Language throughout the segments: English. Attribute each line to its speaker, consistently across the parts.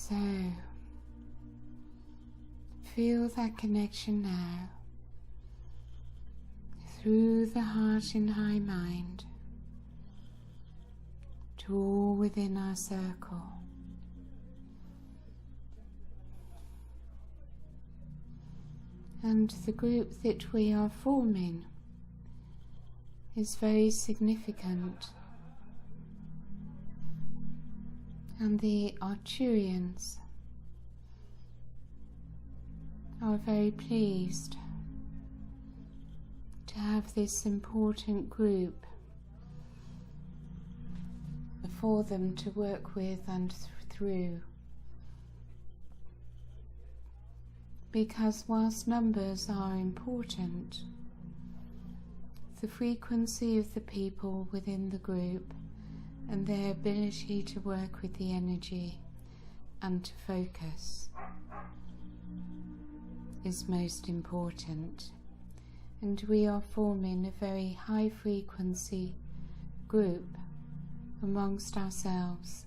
Speaker 1: So, feel that connection now through the heart and high mind to all within our circle. And the group that we are forming is very significant. And the Arcturians are very pleased to have this important group for them to work with and through. Because whilst numbers are important, the frequency of the people within the group and their ability to work with the energy and to focus is most important. And we are forming a very high frequency group amongst ourselves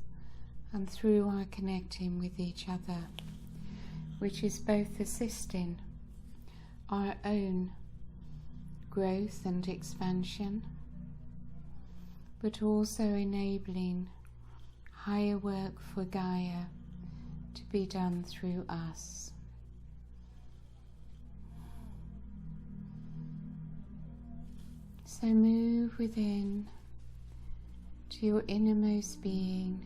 Speaker 1: and through our connecting with each other, which is both assisting our own growth and expansion, but also enabling higher work for Gaia to be done through us. So move within to your innermost being,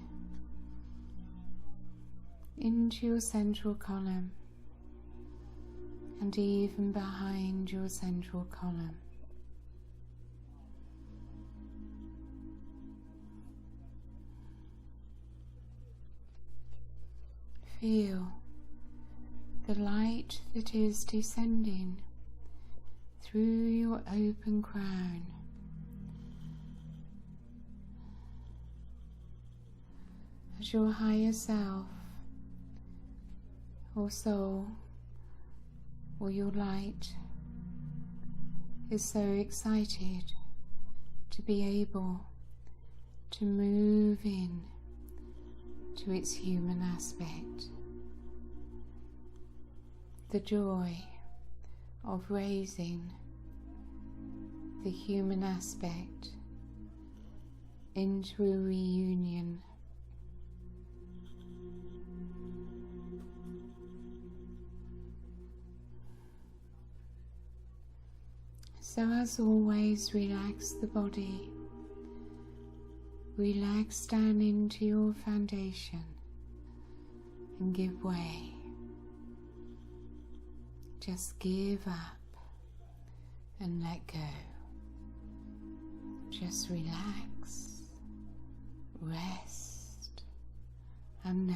Speaker 1: into your central column, and even behind your central column. Feel the light that is descending through your open crown, as your higher self or soul or your light is so excited to be able to move in to its human aspect. The joy of raising the human aspect into a reunion. So as always, relax the body, relax down into your foundation and give way. Just give up and let go. Just relax, rest, and know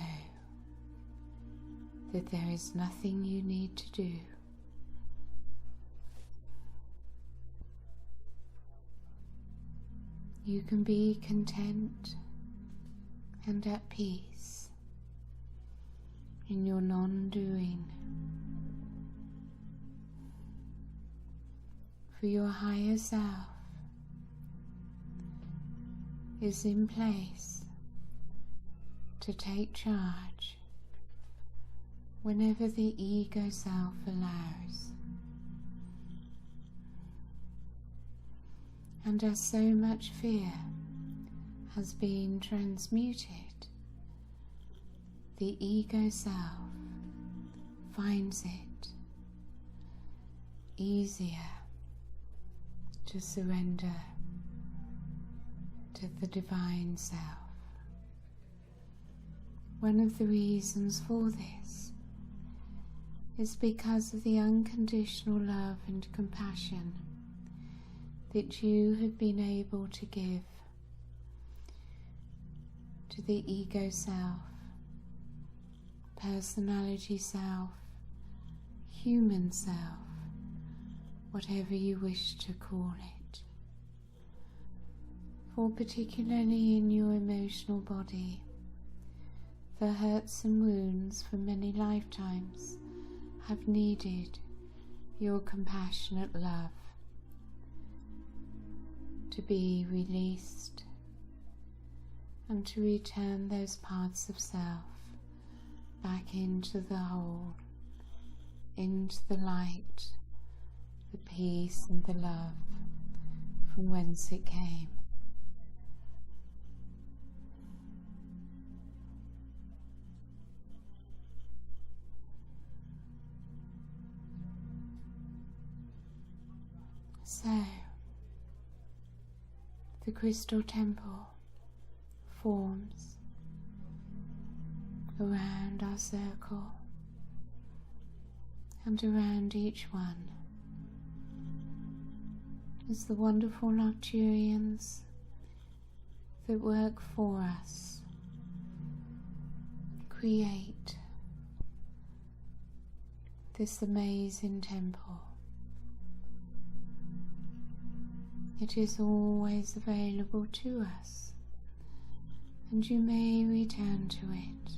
Speaker 1: that there is nothing you need to do. You can be content and at peace in your non-doing. For your higher self is in place to take charge whenever the ego self allows. And as so much fear has been transmuted, the ego self finds it easier to surrender to the divine self. One of the reasons for this is because of the unconditional love and compassion that you have been able to give to the ego self, personality self, human self, whatever you wish to call it. For particularly in your emotional body, the hurts and wounds for many lifetimes have needed your compassionate love to be released and to return those parts of self back into the whole, into the light, the peace and the love from whence it came. So, the crystal temple forms around our circle and around each one as the wonderful Arcturians that work for us create this amazing temple. It is always available to us, and you may return to it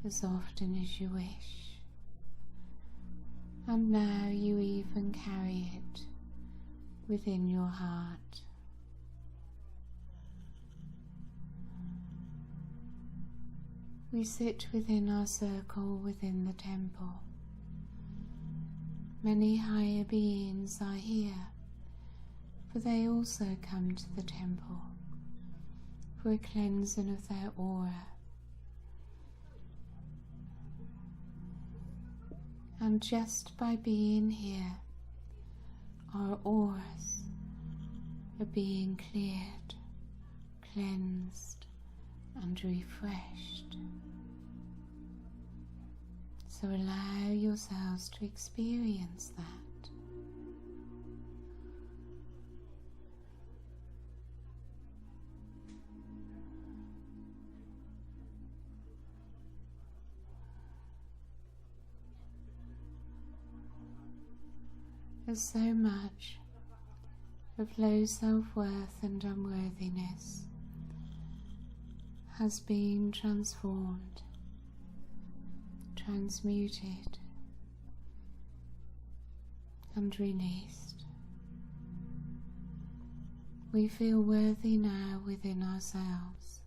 Speaker 1: as often as you wish. And now you even carry it within your heart. We sit within our circle within the temple. Many higher beings are here, for they also come to the temple for a cleansing of their aura. And just by being here, our auras are being cleared, cleansed, and refreshed. So allow yourselves to experience that. As so much of low self-worth and unworthiness has been transformed, transmuted, and released, we feel worthy now within ourselves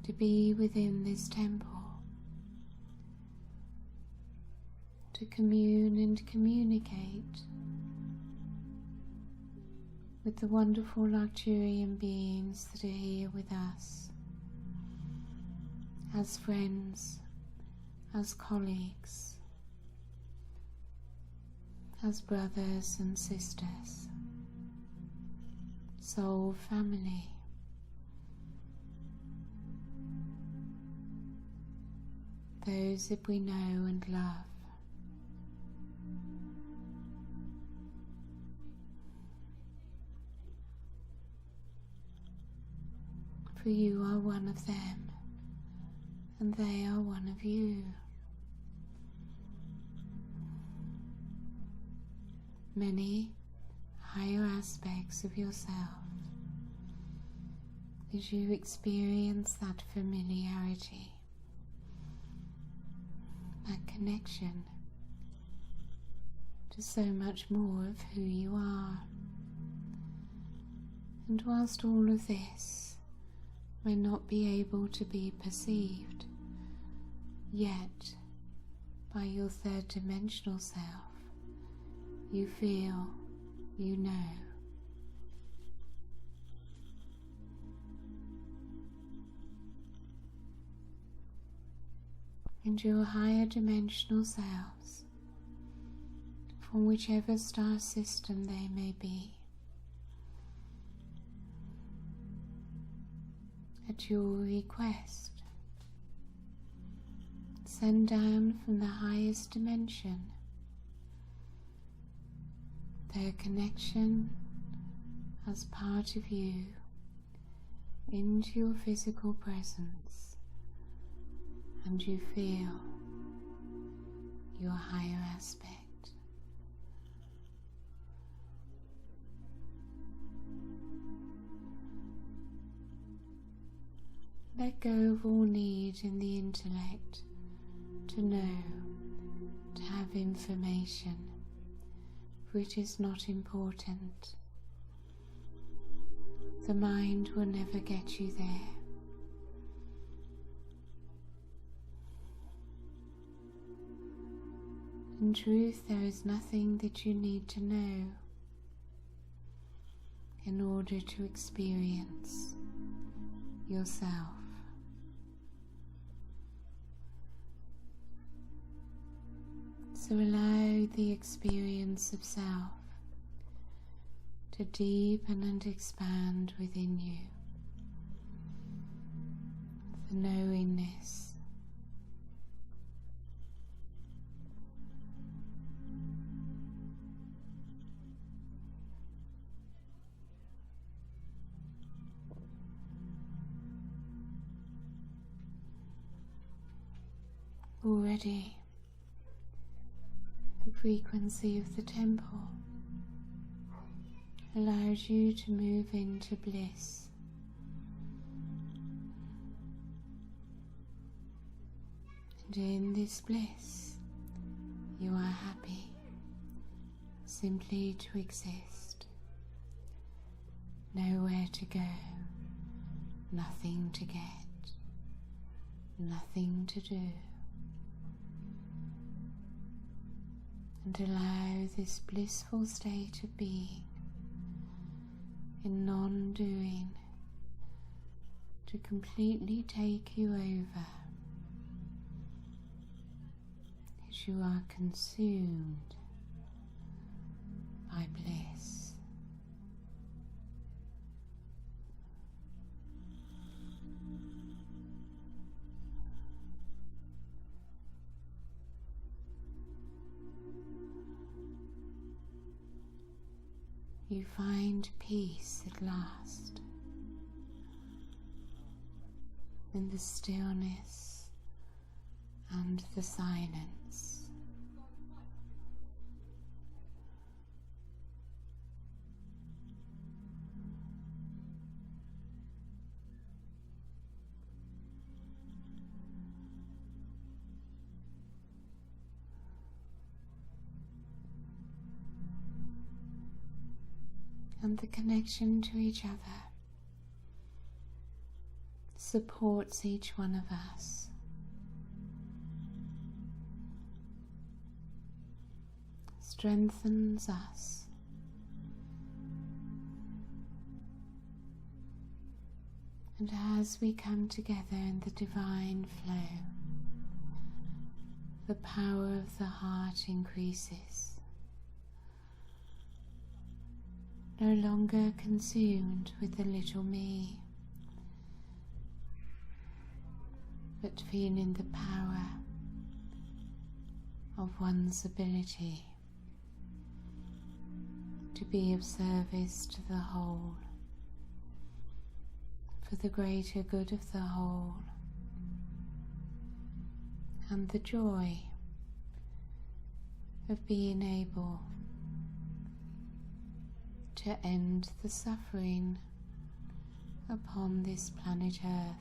Speaker 1: to be within this temple, to commune and communicate with the wonderful Arcturian beings that are here with us, as friends, as colleagues, as brothers and sisters, soul family. Those that we know and love. For you are one of them, and they are one of you. Many higher aspects of yourself, as you experience that familiarity, that connection to so much more of who you are. And whilst all of this may not be able to be perceived, yet by your third dimensional self, you feel, you know. And your higher dimensional selves, from whichever star system they may be, at your request, send down from the highest dimension their connection as part of you into your physical presence, and you feel your higher aspect. Let go of all need in the intellect to know, to have information, for it is not important. The mind will never get you there. In truth, there is nothing that you need to know in order to experience yourself. So allow the experience of self to deepen and expand within you. The knowingness, already the frequency of the temple allows you to move into bliss. And in this bliss, you are happy simply to exist. Nowhere to go, nothing to get, nothing to do. And allow this blissful state of being in non-doing to completely take you over as you are consumed by bliss. You find peace at last in the stillness and the silence. And the connection to each other supports each one of us. Strengthens us. And as we come together in the divine flow, the power of the heart increases. No longer consumed with the little me, but feeling the power of one's ability to be of service to the whole, for the greater good of the whole, and the joy of being able to end the suffering upon this planet Earth.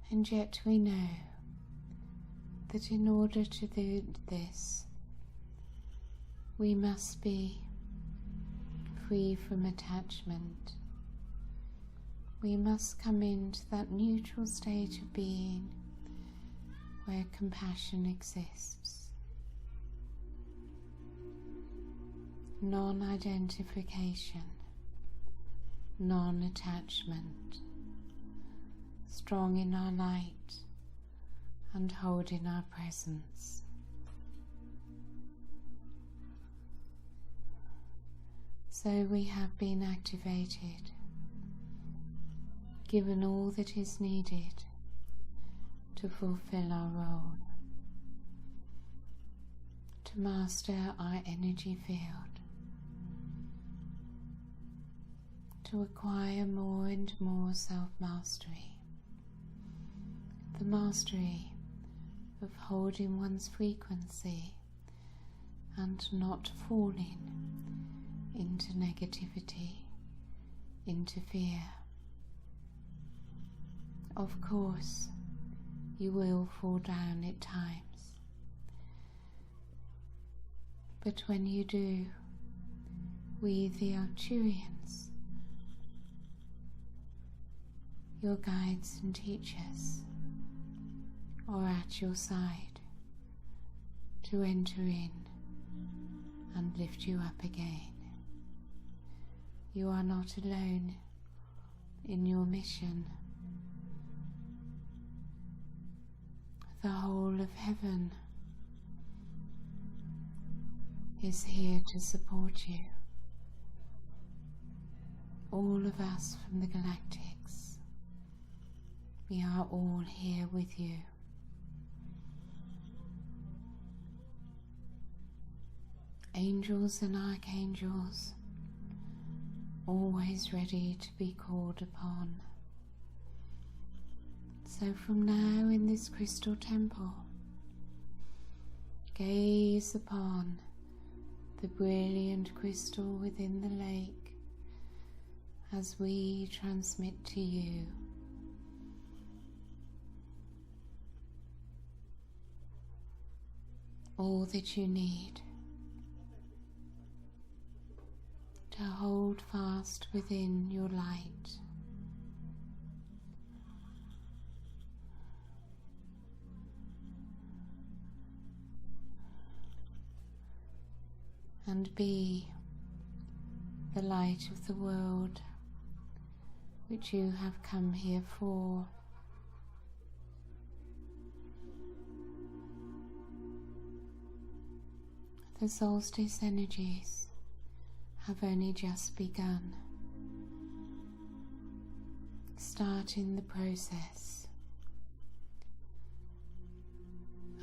Speaker 1: And yet we know that in order to do this, we must be free from attachment. We must come into that neutral state of being where compassion exists. Non-identification, non-attachment, strong in our light and holding our presence. So we have been activated, given all that is needed to fulfill our role, to master our energy field, to acquire more and more self-mastery, the mastery of holding one's frequency and not falling into negativity, into fear. Of course, you will fall down at times, but when you do, we the Arcturians, your guides and teachers, or at your side to enter in and lift you up again. You are not alone in your mission. The whole of heaven is here to support you. All of us from the galactics, we are all here with you. Angels and archangels, always ready to be called upon. So from now in this crystal temple, gaze upon the brilliant crystal within the lake as we transmit to you all that you need to hold fast within your light. And be the light of the world which you have come here for. The solstice energies have only just begun, starting the process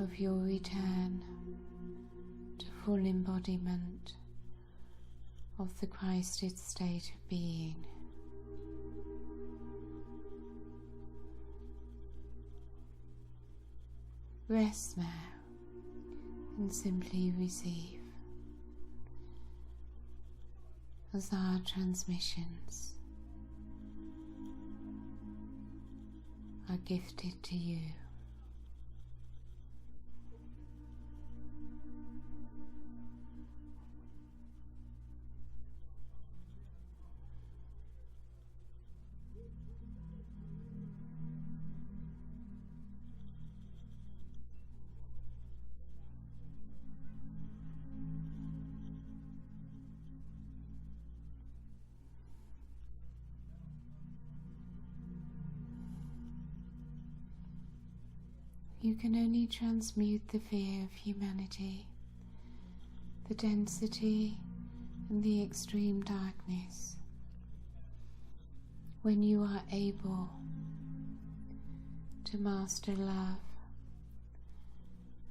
Speaker 1: of your return to full embodiment of the Christed state of being. Rest now and simply receive as our transmissions are gifted to you. You can only transmute the fear of humanity, the density and the extreme darkness, when you are able to master love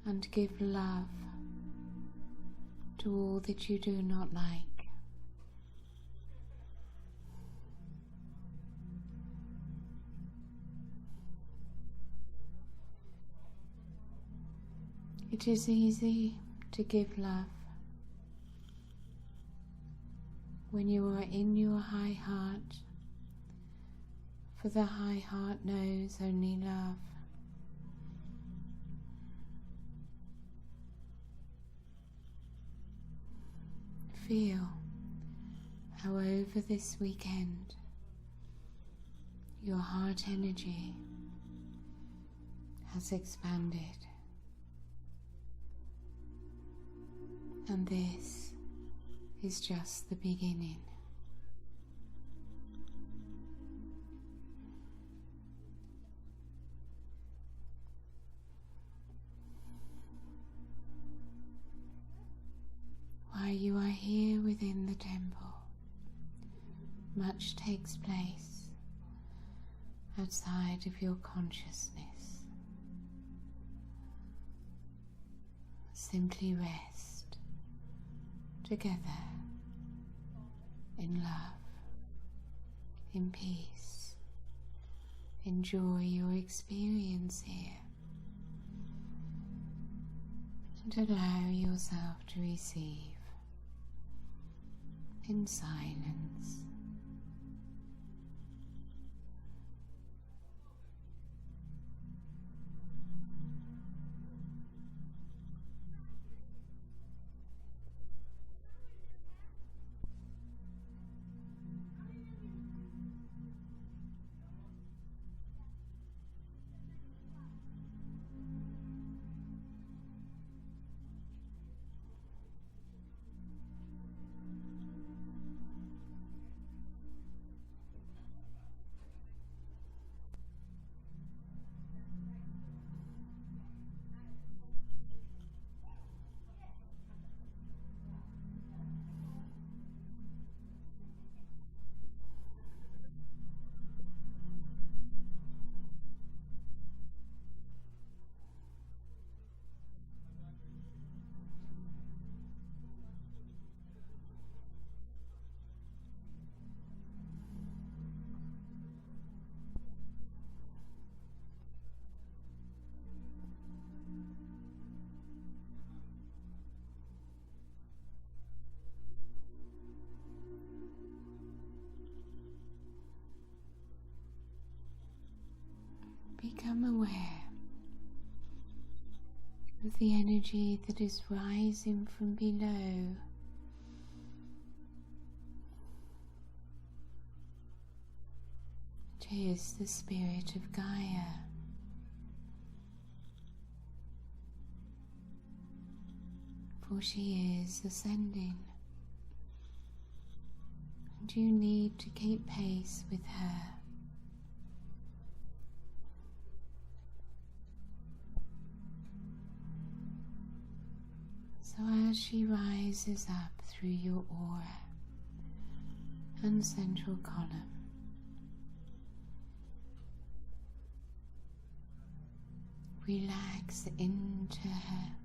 Speaker 1: and give love to all that you do not like. It is easy to give love when you are in your high heart, for the high heart knows only love. Feel how over this weekend your heart energy has expanded. And this is just the beginning. While you are here within the temple, much takes place outside of your consciousness. Simply rest together in love, in peace. Enjoy your experience here and allow yourself to receive in silence. the energy that is rising from below. It is the spirit of Gaia. For she is ascending, and you need to keep pace with her. So as she rises up through your aura and central column, relax into her.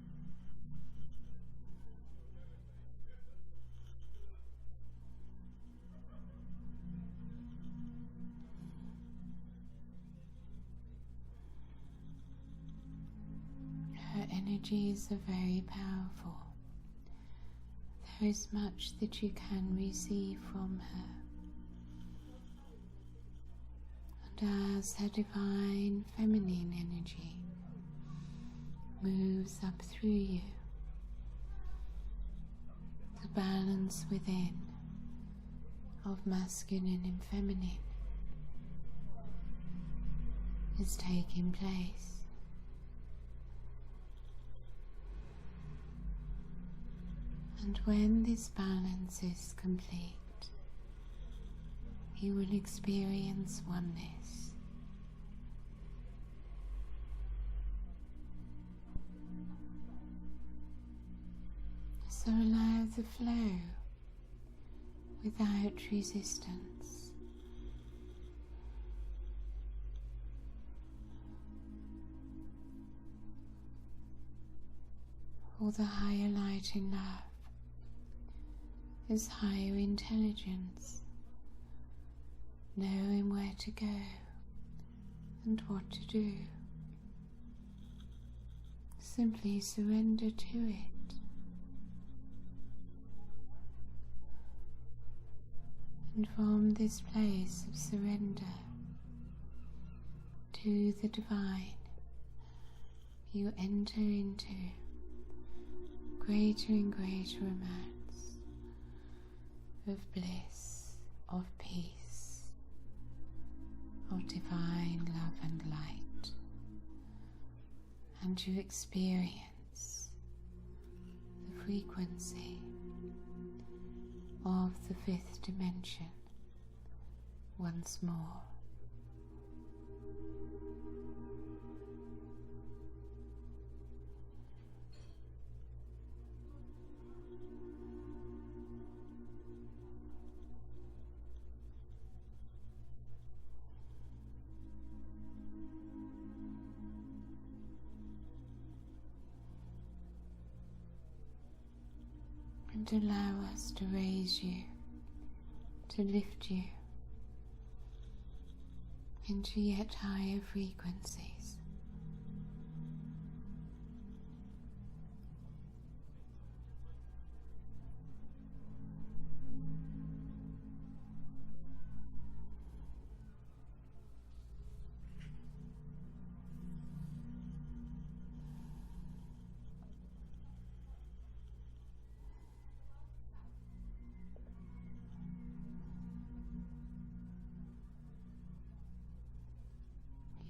Speaker 1: Her energies are very powerful. There is much that you can receive from her. And as her divine feminine energy moves up through you, the balance within of masculine and feminine is taking place. And when this balance is complete, you will experience oneness. So allow the flow without resistance. For the higher light in love is higher intelligence, knowing where to go and what to do. Simply surrender to it. And from this place of surrender to the divine, you enter into greater and greater amounts of bliss, of peace, of divine love and light, and you experience the frequency of the fifth dimension once more. And allow us to raise you, to lift you into yet higher frequencies.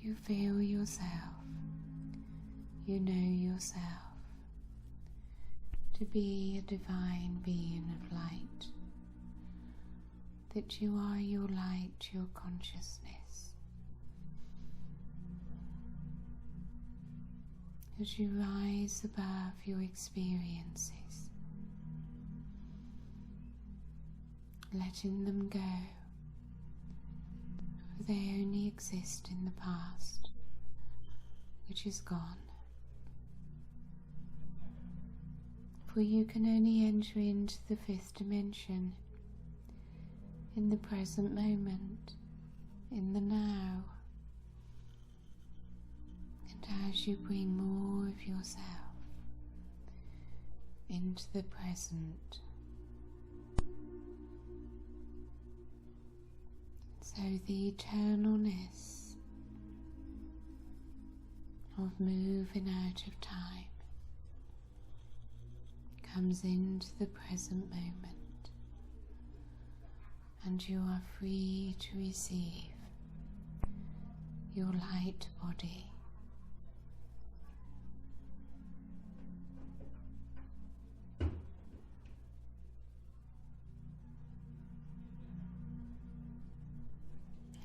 Speaker 1: You feel yourself, you know yourself to be a divine being of light, that you are your light, your consciousness. As you rise above your experiences, letting them go. They only exist in the past, which is gone. For you can only enter into the fifth dimension in the present moment, in the now. And as you bring more of yourself into the present, so the eternalness of moving out of time comes into the present moment, and you are free to receive your light body.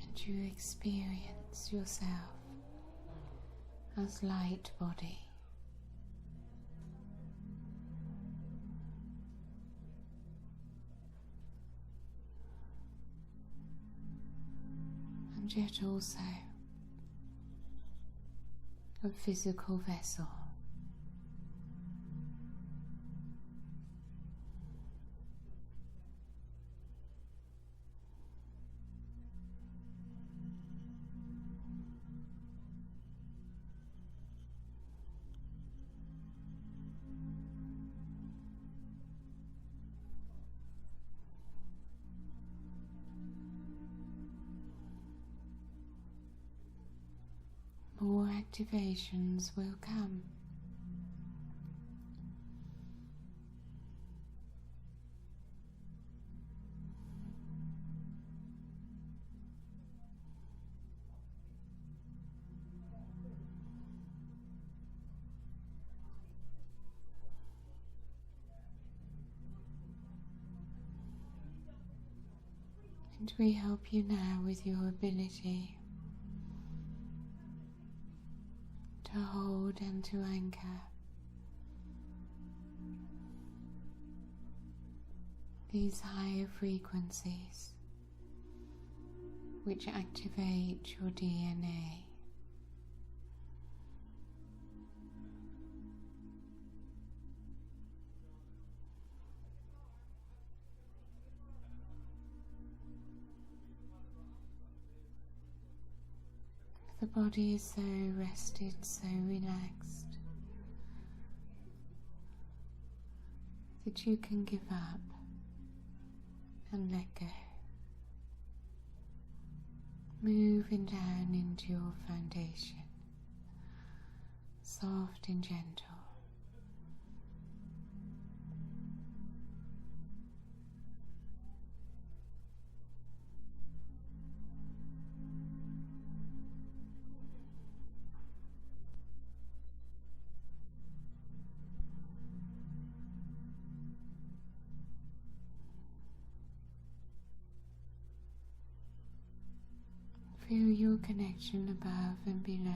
Speaker 1: And you experience yourself as light body. And yet also a physical vessel. More activations will come. And we help you now with your ability to hold and to anchor these higher frequencies which activate your DNA. The body is so rested, so relaxed, that you can give up and let go. Moving down into your foundation, soft and gentle. Feel your connection above and below.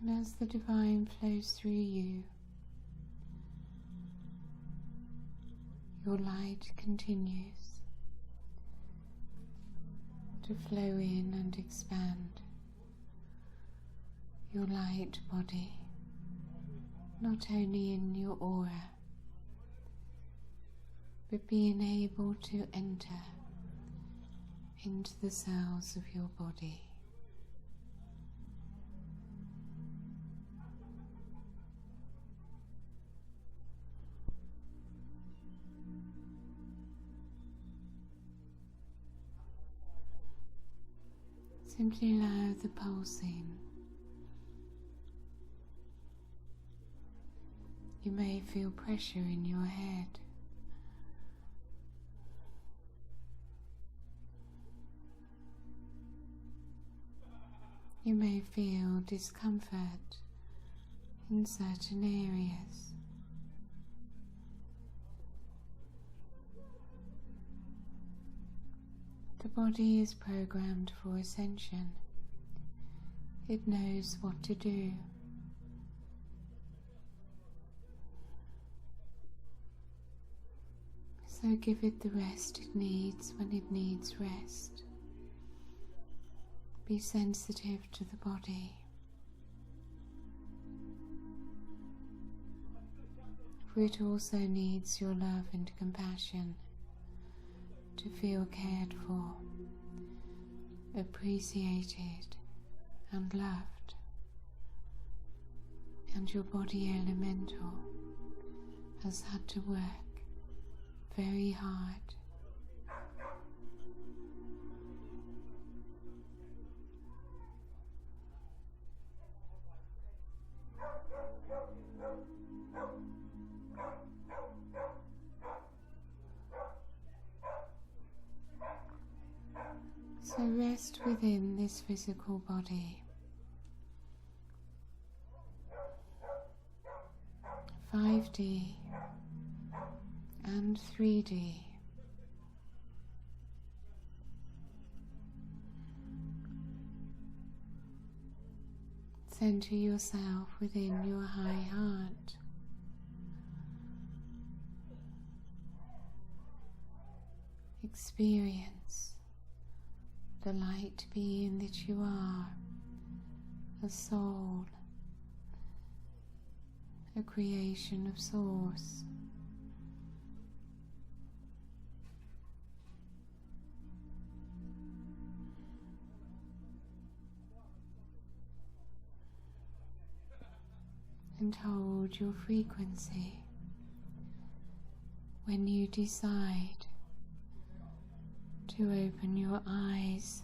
Speaker 1: And as the divine flows through you, your light continues to flow in and expand your light body, not only in your aura, but being able to enter into the cells of your body. Simply allow the pulsing. You may feel pressure in your head. You may feel discomfort in certain areas. The body is programmed for ascension. It knows what to do. So give it the rest it needs when it needs rest. Be sensitive to the body. For it also needs your love and compassion to feel cared for, appreciated and loved. And your body elemental has had to work very heart. So rest within this physical body. 5D and 3D. Center yourself within your high heart. Experience the light being that you are, a soul, a creation of Source. And hold your frequency when you decide to open your eyes.